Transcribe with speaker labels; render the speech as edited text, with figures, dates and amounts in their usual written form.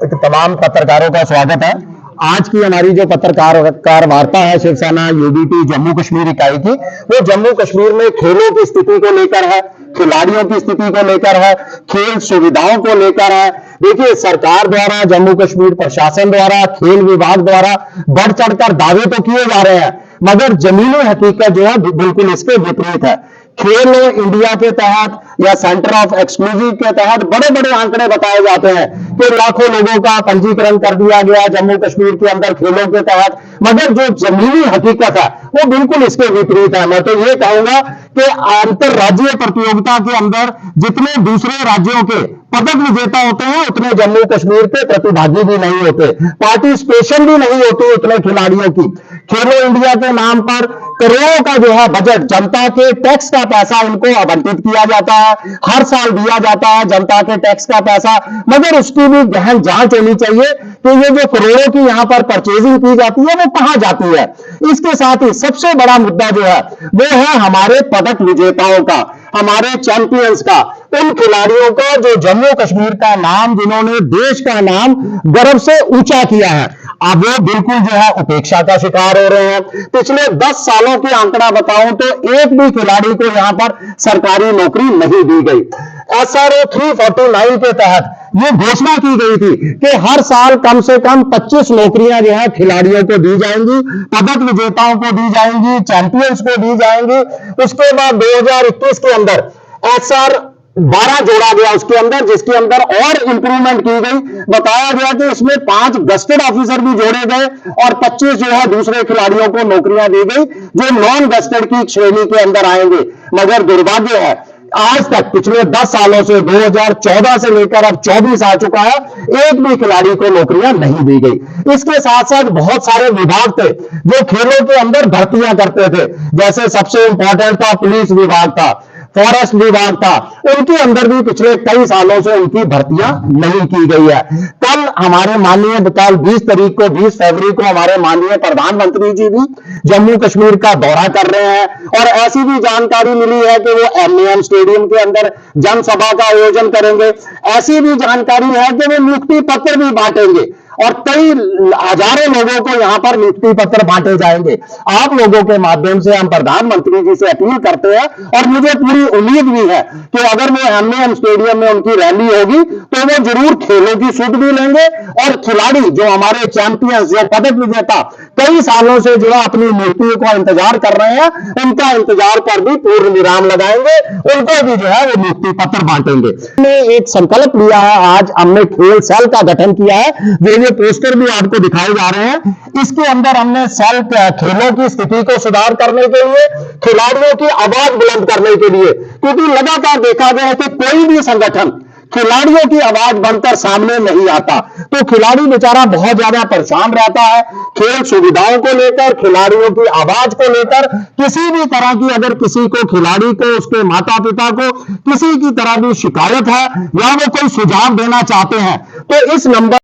Speaker 1: तमाम पत्रकारों का स्वागत है। आज की हमारी जो पत्रकार वार्ता है शिवसेना यूबीटी जम्मू कश्मीर इकाई की, वो जम्मू कश्मीर में खेलों की स्थिति को लेकर है, खिलाड़ियों की स्थिति को लेकर है, खेल सुविधाओं को लेकर है। देखिए, सरकार द्वारा, जम्मू कश्मीर प्रशासन द्वारा, खेल विभाग द्वारा बढ़ चढ़कर दावे तो किए जा रहे हैं, मगर जमीनी हकीकत जो है बिल्कुल इसके विपरीत है। खेलो इंडिया के तहत या सेंटर ऑफ एक्सक्लूसिव के तहत बड़े बड़े आंकड़े बताए जाते हैं कि लाखों लोगों का पंजीकरण कर दिया गया जम्मू कश्मीर के अंदर खेलों के तहत, मगर जो जमीनी हकीकत है वो बिल्कुल इसके विपरीत है। मैं तो ये कहूंगा कि अंतरराज्यीय प्रतियोगिता के अंदर जितने दूसरे राज्यों के पदक विजेता होते हैं उतने जम्मू कश्मीर के प्रतिभागी भी नहीं होते, पार्टिसिपेशन भी नहीं होती उतने खिलाड़ियों की। खेलो इंडिया के नाम पर करोड़ों का जो है बजट, जनता के टैक्स का पैसा इनको आवंटित किया जाता है, हर साल दिया जाता है जनता के टैक्स का पैसा, मगर उसकी भी गहन जांच होनी चाहिए कि ये जो करोड़ों की यहां पर परचेजिंग की जाती है वो कहां जाती है। इसके साथ ही सबसे बड़ा मुद्दा जो है वो है हमारे पदक विजेताओं का, हमारे चैंपियंस का, उन खिलाड़ियों का जो जम्मू कश्मीर का नाम, जिन्होंने देश का नाम गर्व से ऊंचा किया है, अब वो बिल्कुल जो है उपेक्षा का शिकार हो रहे हैं। पिछले 10 सालों के आंकड़ा बताऊं तो एक भी खिलाड़ी को यहां पर सरकारी नौकरी नहीं दी गई। SRO 349 के तहत ये घोषणा की गई थी कि हर साल कम से कम 25 नौकरियां जो है खिलाड़ियों को दी जाएंगी, पदक विजेताओं को दी जाएंगी, चैंपियंस को दी जाएंगी। उसके बाद 2021 के अंदर SR 12 जोड़ा गया उसके अंदर, जिसके अंदर और इंप्रूवमेंट की गई। बताया गया कि इसमें 5 गस्टेड ऑफिसर भी जोड़े गए और 25 जो है दूसरे खिलाड़ियों को नौकरियां दी गई जो नॉन गस्टेड की श्रेणी के अंदर आएंगे। मगर दुर्भाग्य है, आज तक पिछले 10 सालों से 2014 से लेकर अब 24 आ चुका है, एक भी खिलाड़ी को नौकरियां नहीं दी गई। इसके साथ साथ बहुत सारे विभाग थे जो खेलों के अंदर भर्तियां करते थे, जैसे सबसे इंपॉर्टेंट था पुलिस विभाग था, फॉरेस्ट विभाग था, उनके अंदर भी पिछले कई सालों से उनकी भर्तियां नहीं की गई है। कल हमारे माननीय 20 तारीख को, 20 फरवरी को हमारे माननीय प्रधानमंत्री जी भी जम्मू कश्मीर का दौरा कर रहे हैं और ऐसी भी जानकारी मिली है कि वो MAM स्टेडियम के अंदर जनसभा का आयोजन करेंगे। ऐसी भी जानकारी है कि वो नियुक्ति पत्र भी बांटेंगे और कई हजारों लोगों को यहां पर नियुक्ति पत्र बांटे जाएंगे। आप लोगों के माध्यम से हम प्रधानमंत्री जी से अपील करते हैं और मुझे पूरी उम्मीद भी है कि अगर वो MAM स्टेडियम में उनकी रैली होगी तो वो जरूर खेलों की सूट भी लेंगे और खिलाड़ी जो हमारे चैंपियंस, जो पदक विजेता कई सालों से जो है अपनी नियुक्ति का इंतजार कर रहे हैं, उनका इंतजार पर भी पूर्ण विराम लगाएंगे, उनको भी जो है वो नियुक्ति पत्र बांटेंगे। हमने एक संकल्प लिया है, आज हमने खेल सेल का गठन किया है, जो पोस्टर भी आपको दिखाए जा रहे हैं। इसके अंदर हमने सेल खेलों की स्थिति को सुधार करने के लिए, खिलाड़ियों की आवाज बुलंद करने के लिए, क्योंकि लगातार देखा गया है कि कोई भी संगठन खिलाड़ियों की आवाज बनकर सामने नहीं आता, तो खिलाड़ी बेचारा बहुत ज्यादा परेशान रहता है। खेल सुविधाओं को लेकर, खिलाड़ियों की आवाज को लेकर, किसी भी तरह की अगर किसी को, खिलाड़ी को, उसके माता पिता को किसी की तरह की शिकायत है या वो कोई सुझाव देना चाहते हैं तो इस नंबर